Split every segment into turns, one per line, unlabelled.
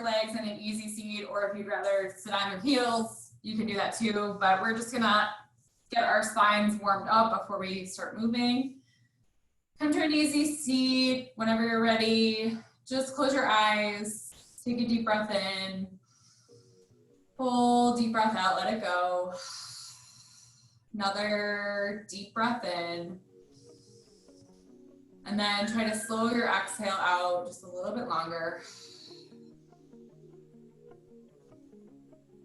your legs in an easy seat, or if you'd rather sit on your heels, you can do that too. But we're just gonna get our spines warmed up before we start moving. Come to an easy seat. Whenever you're ready, just close your eyes, take a deep breath in, full deep breath out, let it go. Another deep breath in. And then try to slow your exhale out just a little bit longer.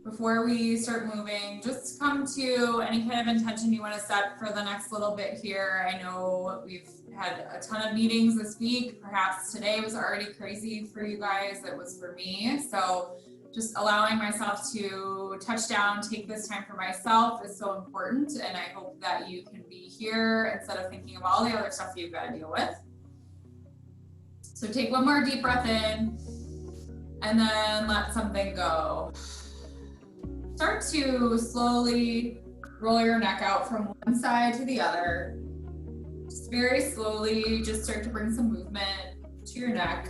Before we start moving, just come to any kind of intention you want to set for the next little bit here. I know we've had a ton of meetings this week. Perhaps today was already crazy for you guys. It was for me. So just allowing myself to touch down, take this time for myself is so important. And I hope that you can be here instead of thinking of all the other stuff you've got to deal with. So take one more deep breath in and then let something go. Start to slowly roll your neck out from one side to the other. Just very slowly, just start to bring some movement to your neck.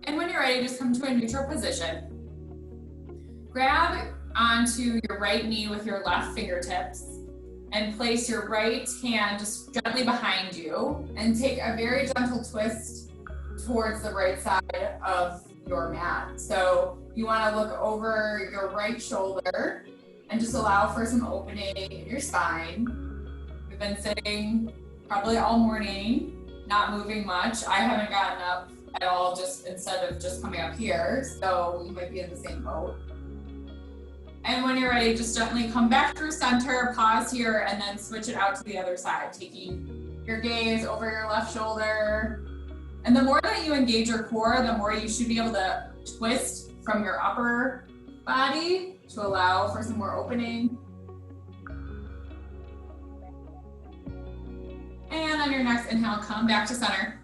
And when you're ready, just come to a neutral position. Grab onto your right knee with your left fingertips and place your right hand just gently behind you and take a very gentle twist towards the right side of your mat. So you want to look over your right shoulder and just allow for some opening in your spine. We've been sitting probably all morning, not moving much. I haven't gotten up at all, just instead of just coming up here. So you might be in the same boat. And when you're ready, just gently come back through center, pause here, and then switch it out to the other side, taking your gaze over your left shoulder. And the more that you engage your core, the more you should be able to twist from your upper body to allow for some more opening. And on your next inhale, come back to center.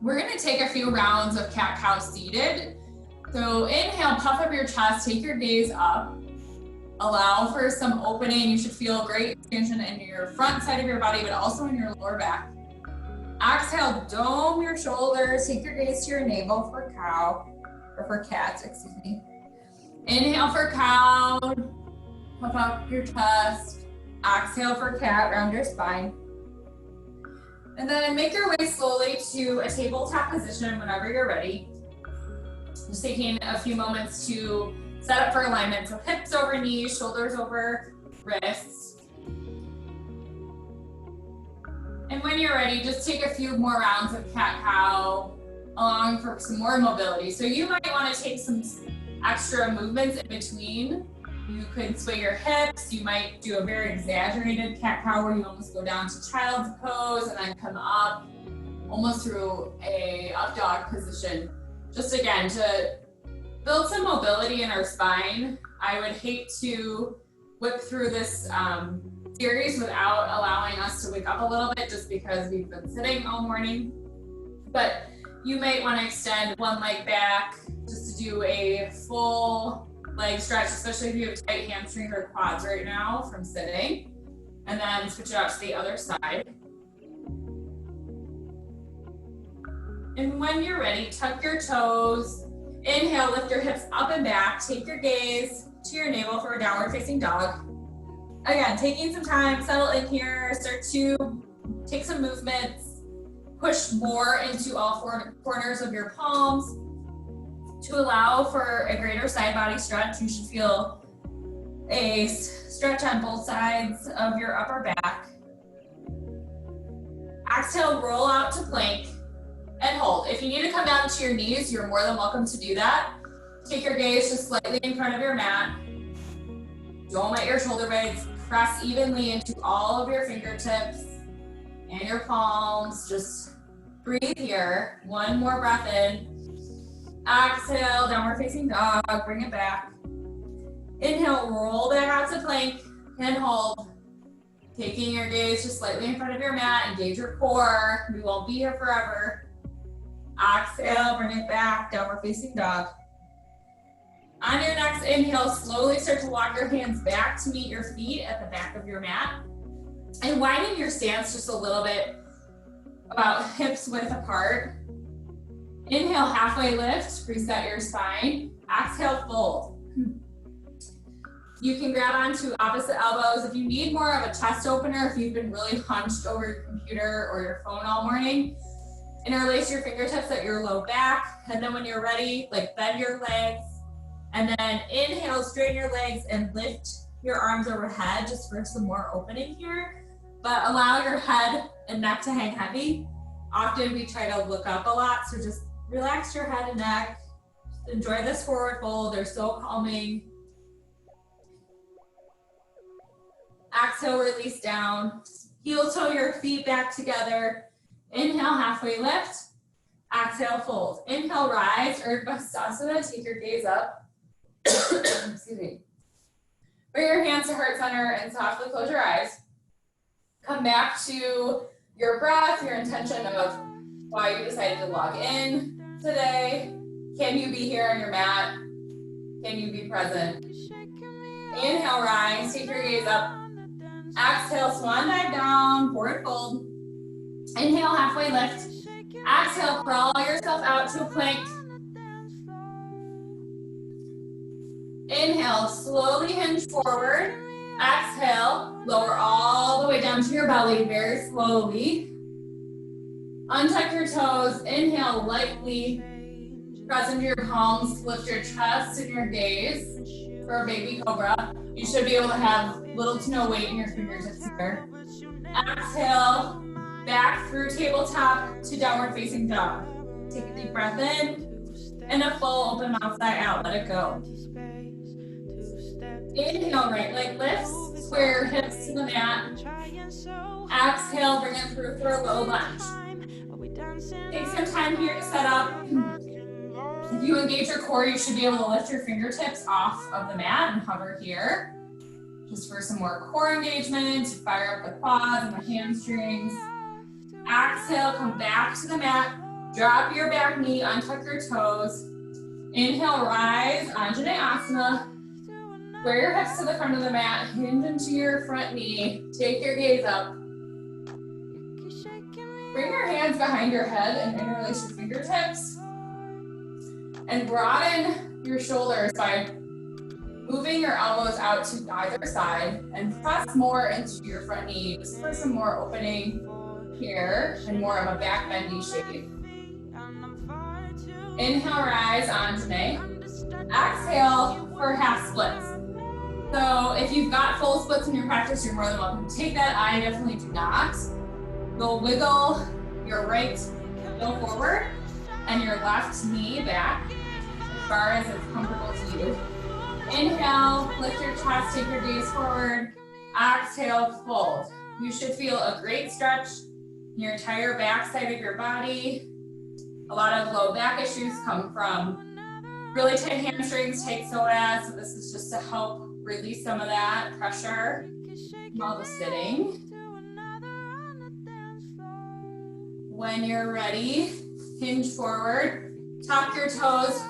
We're gonna take a few rounds of cat-cow seated. So inhale, puff up your chest, take your gaze up. Allow for some opening. You should feel great expansion in your front side of your body, but also in your lower back. Exhale, dome your shoulders, take your gaze to your navel for cow, or for cat, excuse me. Inhale for cow, puff up your chest. Exhale for cat, round your spine. And then make your way slowly to a tabletop position whenever you're ready. Just taking a few moments to set up for alignment. So hips over knees, shoulders over wrists. And when you're ready, just take a few more rounds of cat-cow along for some more mobility. So you might want to take some extra movements in between. You could sway your hips. You might do a very exaggerated cat-cow where you almost go down to child's pose and then come up almost through a up dog position. Just again, to build some mobility in our spine. I would hate to whip through this series without allowing us to wake up a little bit just because we've been sitting all morning. But you might want to extend one leg back just to do a full leg stretch, especially if you have tight hamstrings or quads right now from sitting. And then switch it out to the other side. And when you're ready, tuck your toes. Inhale, lift your hips up and back. Take your gaze to your navel for a downward facing dog. Again, taking some time, settle in here, start to take some movements, push more into all four corners of your palms to allow for a greater side body stretch. You should feel a stretch on both sides of your upper back. Exhale, roll out to plank. And hold. If you need to come down to your knees, you're more than welcome to do that. Take your gaze just slightly in front of your mat. Dome at your shoulder blades. Press evenly into all of your fingertips and your palms. Just breathe here. One more breath in. Exhale, downward facing dog. Bring it back. Inhale, roll back out to plank and hold. Taking your gaze just slightly in front of your mat. Engage your core. We won't be here forever. Exhale, bring it back, downward facing dog. On your next inhale, slowly start to walk your hands back to meet your feet at the back of your mat. And widen your stance just a little bit, about hips width apart. Inhale, halfway lift, reset your spine. Exhale, fold. You can grab onto opposite elbows. If you need more of a chest opener, if you've been really hunched over your computer or your phone all morning, interlace your fingertips at your low back. And then when you're ready, like bend your legs. And then inhale, straighten your legs and lift your arms overhead just for some more opening here. But allow your head and neck to hang heavy. Often we try to look up a lot, so just relax your head and neck. Just enjoy this forward fold. They're so calming. Exhale, release down. Heel toe your feet back together. Inhale, halfway lift. Exhale, fold. Inhale, rise, Urdhva Sthasana. Take your gaze up. Excuse me. Bring your hands to heart center and softly close your eyes. Come back to your breath, your intention of why you decided to log in today. Can you be here on your mat? Can you be present? Inhale, rise, take your gaze up. Exhale, swan dive down, forward fold. Inhale, halfway lift. Exhale, crawl yourself out to a plank. Inhale, slowly hinge forward. Exhale, lower all the way down to your belly very slowly. Untuck your toes. Inhale, lightly press into your palms. Lift your chest and your gaze for a baby cobra. You should be able to have little to no weight in your fingertips here. Exhale, back through tabletop to downward facing dog. Take a deep breath in and a full open mouth sigh out. Let it go. Inhale, right leg lifts, square your hips to the mat. Exhale, bring it through for a low lunge. Take some time here to set up. If you engage your core, you should be able to lift your fingertips off of the mat and hover here. Just for some more core engagement, fire up the quads and the hamstrings. Exhale, come back to the mat. Drop your back knee, untuck your toes. Inhale, rise, Anjaneyasana. Square your hips to the front of the mat, hinge into your front knee. Take your gaze up. Bring your hands behind your head and interlace your fingertips. And broaden your shoulders by moving your elbows out to either side and press more into your front knee just for some more opening here and more of a back bendy shape. Inhale, rise, Anjane. Exhale for half splits. So if you've got full splits in your practice, you're more than welcome to take that. I definitely do not. You'll wiggle your right heel forward and your left knee back as far as it's comfortable to you. Inhale, lift your chest, take your gaze forward. Exhale, fold. You should feel a great stretch in your entire back side of your body. A lot of low back issues come from really tight hamstrings, tight psoas. So this is just to help release some of that pressure while the sitting. When you're ready, hinge forward, tuck your toes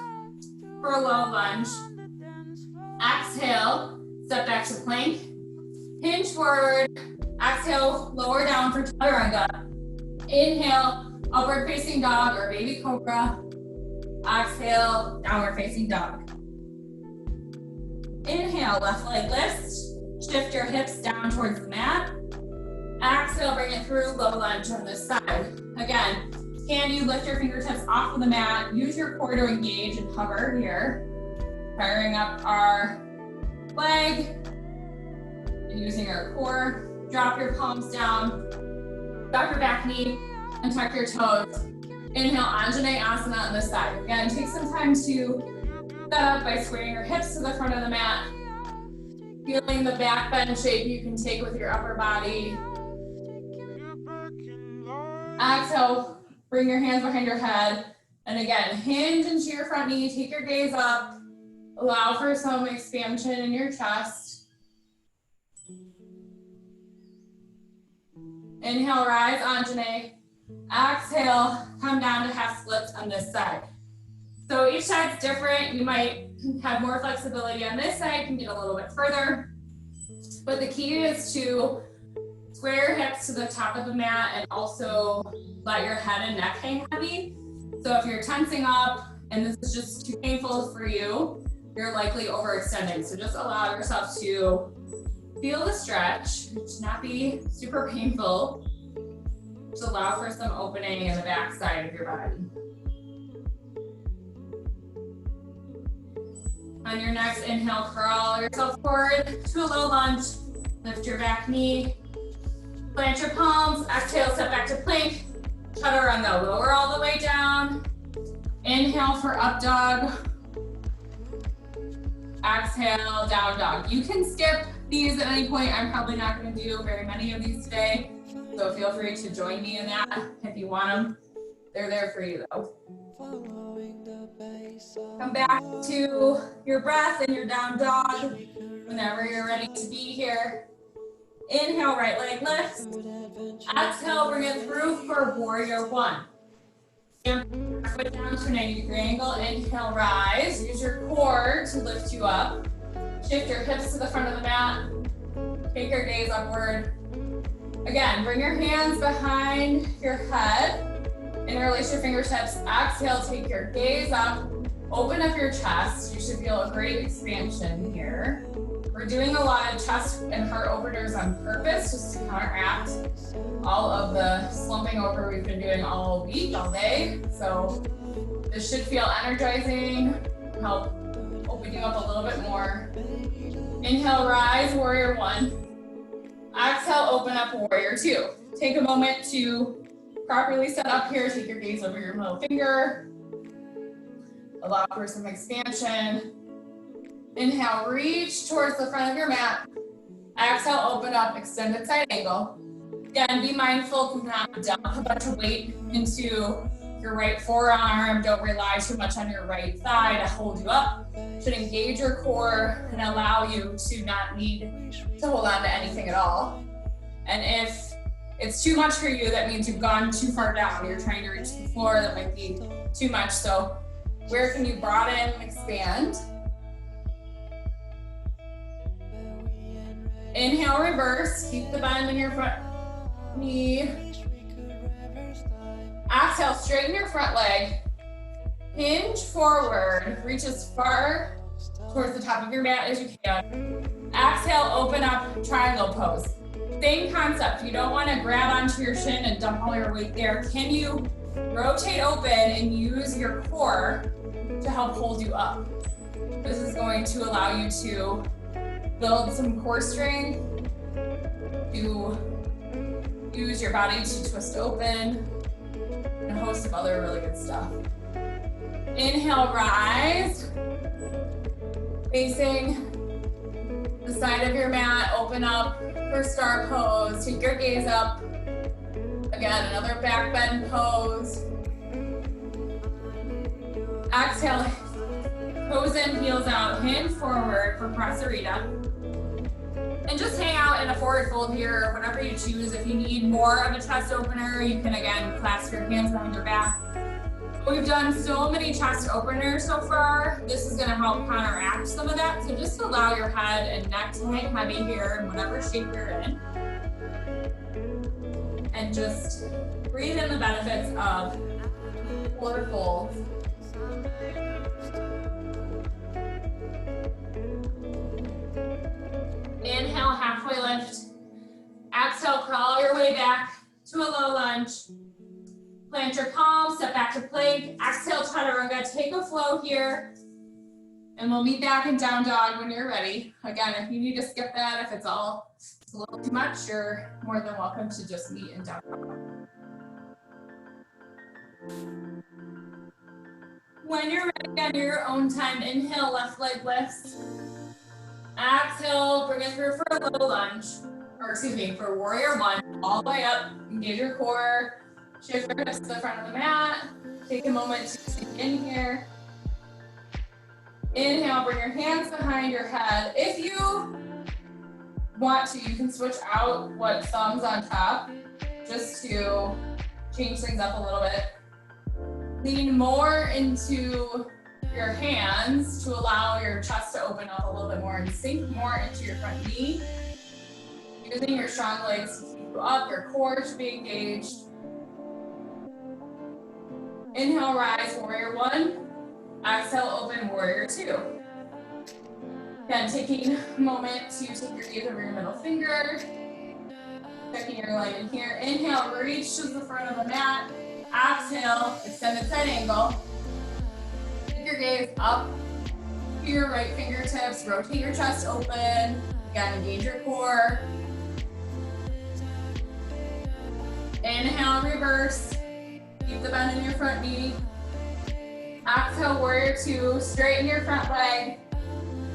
for a low lunge. Exhale, step back to plank. Hinge forward, exhale, lower down for chaturanga. Inhale, upward facing dog or baby cobra. Exhale, downward facing dog. Inhale, left leg lifts. Shift your hips down towards the mat. Exhale, bring it through, low lunge on this side. Again, can you lift your fingertips off of the mat? Use your core to engage and hover here. Firing up our leg and using our core. Drop your palms down. Drop your back knee and tuck your toes. Inhale, Anjaneyasana on this side. Again, take some time to set up by squaring your hips to the front of the mat. Feeling the back bend shape you can take with your upper body. Exhale, bring your hands behind your head. And again, hinge into your front knee, take your gaze up. Allow for some expansion in your chest. Inhale, rise, Anjane. Exhale, come down to half splits on this side. So each side's different. You might have more flexibility on this side, can get a little bit further. But the key is to square your hips to the top of the mat and also let your head and neck hang heavy. So if you're tensing up and this is just too painful for you, you're likely overextending. So just allow yourself to feel the stretch. It should not be super painful. Just allow for some opening in the back side of your body. On your next inhale, crawl yourself forward to a low lunge. Lift your back knee. Plant your palms. Exhale, step back to plank. Chaturanga, lower all the way down. Inhale for up dog. Exhale, down dog. You can skip these at any point. I'm probably not going to do very many of these today. So feel free to join me in that if you want them. They're there for you though. Come back to your breath and your down dog whenever you're ready to be here. Inhale, right leg lifts. Exhale, bring it through for warrior one. Foot down to a 90-degree angle. Inhale, rise. Use your core to lift you up. Shift your hips to the front of the mat. Take your gaze upward. Again, bring your hands behind your head. Interlace your fingertips. Exhale, take your gaze up. Open up your chest. You should feel a great expansion here. We're doing a lot of chest and heart openers on purpose just to counteract all of the slumping over we've been doing all week, all day. So this should feel energizing, help open you up a little bit more. Inhale, rise, warrior one. Exhale, open up, warrior two. Take a moment to properly set up here. Take your gaze over your middle finger. Allow for some expansion. Inhale, reach towards the front of your mat. Exhale, open up, extended side angle. Again, be mindful to not dump a bunch of weight into your right forearm. Don't rely too much on your right thigh to hold you up. Should engage your core and allow you to not need to hold on to anything at all. And if it's too much for you, that means you've gone too far down. You're trying to reach the floor, that might be too much. So where can you broaden and expand? Inhale, reverse. Keep the bend in your front knee. Exhale, straighten your front leg. Hinge forward. Reach as far towards the top of your mat as you can. Exhale, open up, triangle pose. Same concept. You don't want to grab onto your shin and dump all your weight there. Can you rotate open and use your core to help hold you up? This is going to allow you to build some core strength, to use your body to twist open, and a host of other really good stuff. Inhale, rise. Facing the side of your mat, open up for star pose. Take your gaze up. Again, another back bend pose. Exhale, toes in, heels out, hinge forward for prasarita. And just hang out in a forward fold here, whatever you choose. If you need more of a chest opener, you can again clasp your hands behind your back. We've done so many chest openers so far. This is gonna help counteract some of that. So just allow your head and neck to hang heavy here in whatever shape you're in. And just breathe in the benefits of forward folds. Inhale, halfway lift. Exhale, crawl your way back to a low lunge. Plant your palms, step back to plank. Exhale, chaturanga. Take a flow here. And we'll meet back in down dog when you're ready. Again, if you need to skip that, if it's a little too much, you're more than welcome to just meet in down dog. When you're ready on your own time, inhale, left leg lifts. Exhale, bring it through for a low lunge, or excuse me, for warrior one, all the way up, engage your core, shift your hips to the front of the mat, take a moment to sink in here. Inhale, bring your hands behind your head. If you want to, you can switch out what thumbs on top, just to change things up a little bit. Lean more into your hands to allow your chest to open up a little bit more and sink more into your front knee. Using your strong legs to keep you up, your core should be engaged. Inhale, rise, warrior one. Exhale, open, warrior two. Again, taking a moment to take your gaze over your middle finger. Checking your alignment here. Inhale, reach to the front of the mat. Exhale, extended side angle. Take your gaze up to your right fingertips. Rotate your chest open. Again, engage your core. Inhale, reverse. Keep the bend in your front knee. Exhale, warrior two. Straighten your front leg.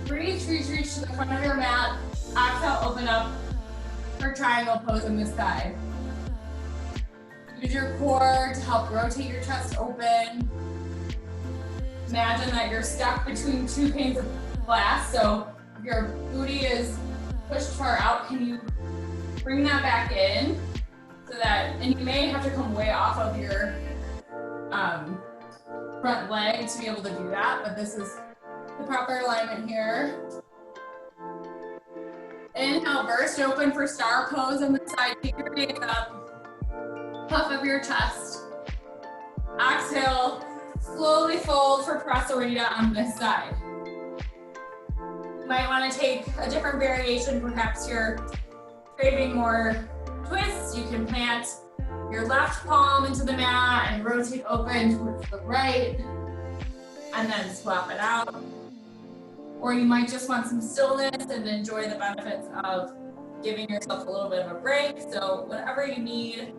Reach to the front of your mat. Exhale, open up for triangle pose on this side. Use your core to help rotate your chest open. Imagine that you're stuck between two panes of glass. So if your booty is pushed far out, can you bring that back in? So that, and you may have to come way off of your front leg to be able to do that, but this is the proper alignment here. Inhale, burst open for star pose on the side. Take your gaze up, puff up your chest. Exhale, slowly fold for prasarita on this side. You might want to take a different variation. Perhaps you're craving more twists. You can plant your left palm into the mat and rotate open towards the right, and then swap it out. Or you might just want some stillness and enjoy the benefits of giving yourself a little bit of a break. So whatever you need,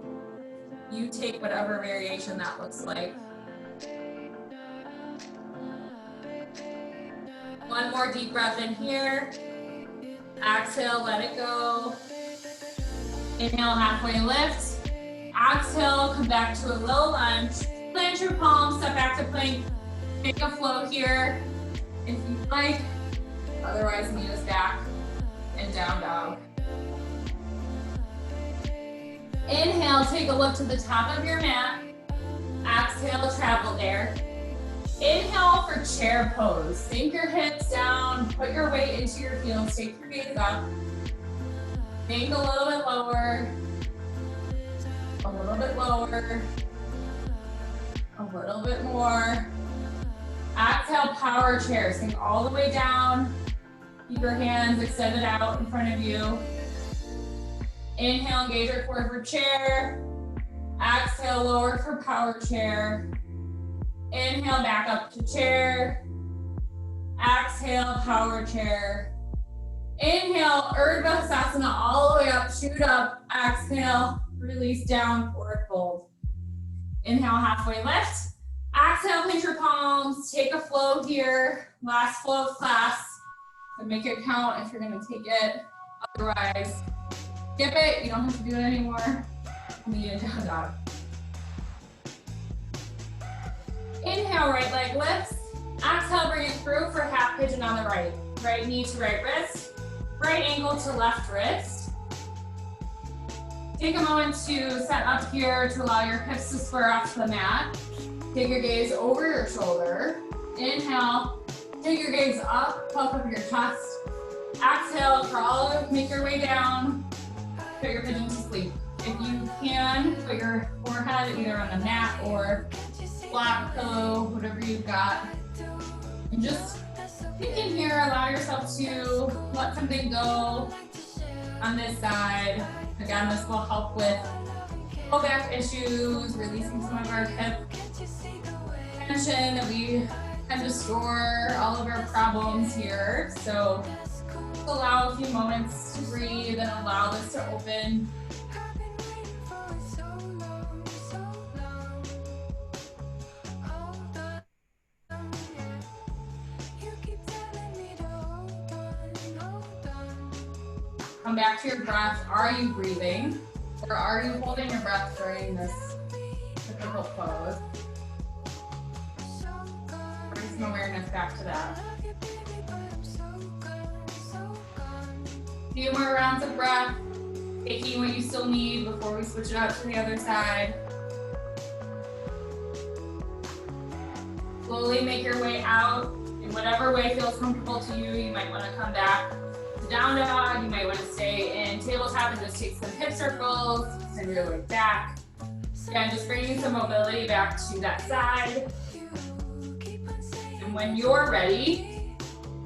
you take whatever variation that looks like. One more deep breath in here. Exhale, let it go. Inhale, halfway lift. Exhale, come back to a low lunge. Plant your palms, step back to plank. Take a flow here if you'd like. Otherwise, meet us back and down dog. Inhale, take a look to the top of your mat. Exhale, travel there. Inhale for chair pose. Sink your hips down, put your weight into your heels, take your gaze up. Sink a little bit lower, a little bit lower, a little bit more. Exhale, power chair. Sink all the way down. Keep your hands extended out in front of you. Inhale, engage your core for chair. Exhale, lower for power chair. Inhale, back up to chair. Exhale, power chair. Inhale, Urdhva Hasana all the way up, shoot up. Exhale, release down, forward fold. Inhale, halfway lift. Exhale, pinch your palms, take a flow here. Last flow of class. So make it count if you're gonna take it. Otherwise, skip it, you don't have to do it anymore. Meet it down dog. Inhale, right leg lifts. Exhale, bring it through for half pigeon on the right. Right knee to right wrist. Right ankle to left wrist. Take a moment to set up here to allow your hips to square off to the mat. Take your gaze over your shoulder. Inhale, take your gaze up, puff up your chest. Exhale, crawl, make your way down. Put your pigeon to sleep. If you can, put your forehead either on a mat or flat pillow, whatever you've got. And just think in here, allow yourself to let something go on this side. Again, this will help with low back issues, releasing some of our hip tension that we tend to store all of our problems here. So allow a few moments to breathe and allow this to open. Come back to your breath. Are you breathing? Or are you holding your breath during this difficult pose? Bring some awareness back to that. A few more rounds of breath, taking what you still need before we switch it out to the other side. Slowly make your way out in whatever way feels comfortable to you. You might want to come back to down dog. You might want to stay in tabletop and just take some hip circles, send your leg back. Again, just bringing some mobility back to that side. And when you're ready,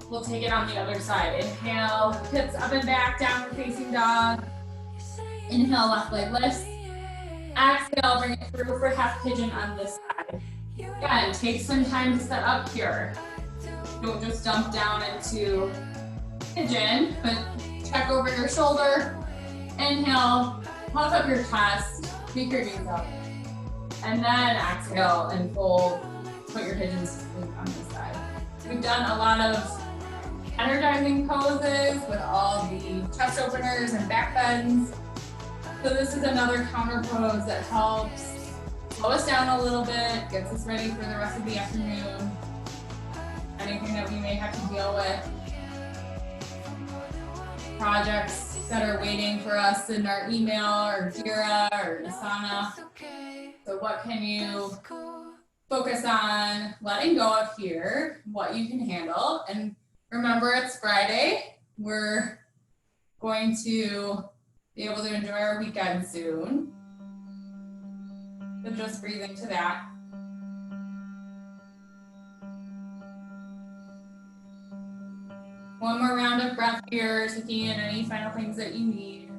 we'll take it on the other side. Inhale, hips up and back, downward facing dog. Inhale, left leg lifts. Exhale, bring it through for half pigeon on this side. Again, take some time to set up here. Don't just dump down into pigeon, but check over your shoulder. Inhale, puff up your chest, peek your knees up. And then exhale and fold, put your pigeons to sleep on this side. We've done a lot of energizing poses with all the chest openers and back bends. So this is another counter pose that helps slow us down a little bit, gets us ready for the rest of the afternoon. Anything that we may have to deal with. Projects that are waiting for us in our email or Jira or Asana. So what can you focus on letting go of here, what you can handle. And remember, it's Friday. We're going to be able to enjoy our weekend soon. So just breathe into that. One more round of breath here, taking in any final things that you need.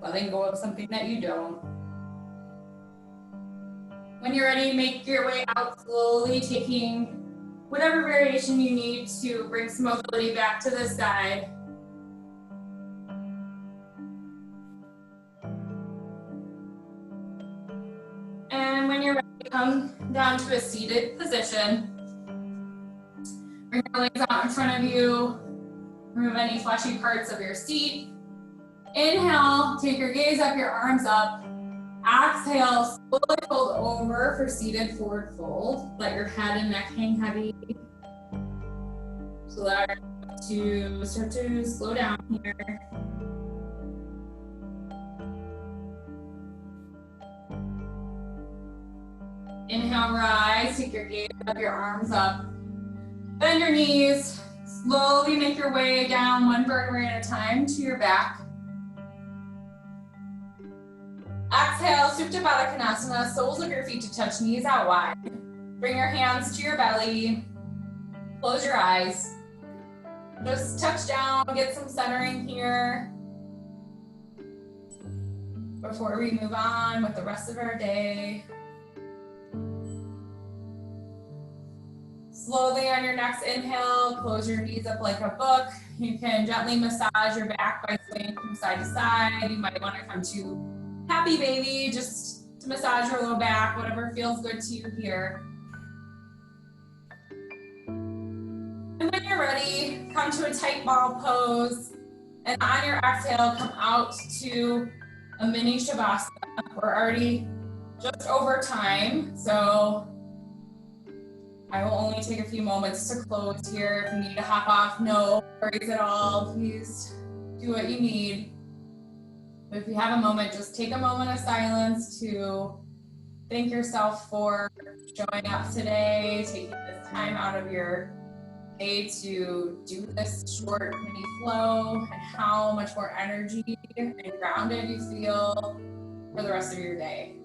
Letting go of something that you don't. When you're ready, make your way out slowly, taking whatever variation you need to bring some mobility back to the side. And when you're ready, come down to a seated position. Bring your legs out in front of you. Remove any fleshy parts of your seat. Inhale, take your gaze up, your arms up. Exhale, slowly fold over for seated forward fold. Let your head and neck hang heavy. So allow yourself to start to slow down here. Inhale, rise, take your gaze up, your arms up. Bend your knees, slowly make your way down one vertebrae at a time to your back. Exhale, Supta Baddha Konasana, soles of your feet to touch, knees out wide. Bring your hands to your belly, close your eyes. Just touch down, get some centering here before we move on with the rest of our day. Slowly on your next inhale, close your knees up like a book. You can gently massage your back by swaying from side to side. You might want to come to happy baby, just to massage your low back, whatever feels good to you here. And when you're ready, come to a tight ball pose. And on your exhale, come out to a mini Shavasana. We're already just over time, so I will only take a few moments to close here. If you need to hop off, no worries at all. Please do what you need. But if you have a moment, just take a moment of silence to thank yourself for showing up today, taking this time out of your day to do this short mini flow, and how much more energy and grounded you feel for the rest of your day.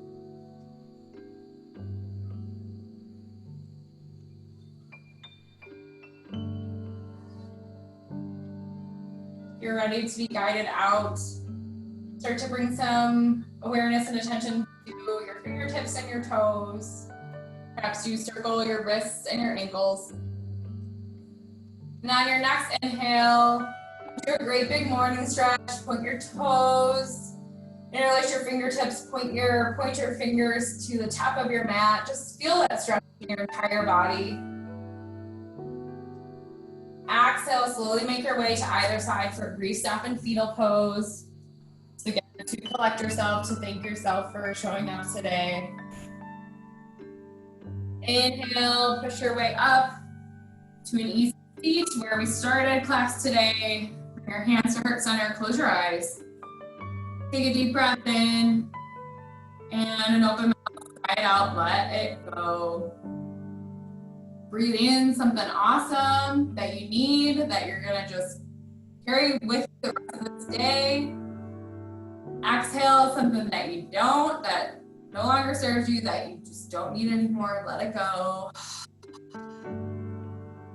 You're ready to be guided out. Start to bring some awareness and attention to your fingertips and your toes. Perhaps you circle your wrists and your ankles. And on your next inhale, do a great big morning stretch. Point your toes, interlace your fingertips, point your fingers to the top of your mat. Just feel that stretch in your entire body. Exhale, slowly make your way to either side for a brief stop and fetal pose. Again, to collect yourself, to thank yourself for showing up today. Inhale, push your way up to an easy seat where we started class today. Bring your hands to heart center, close your eyes. Take a deep breath in and an open mouth, try it out, let it go. Breathe in something awesome that you need, that you're gonna just carry with you the rest of this day. Exhale something that you don't, that no longer serves you, that you just don't need anymore, let it go.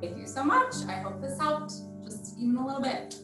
Thank you so much. I hope this helped just even a little bit.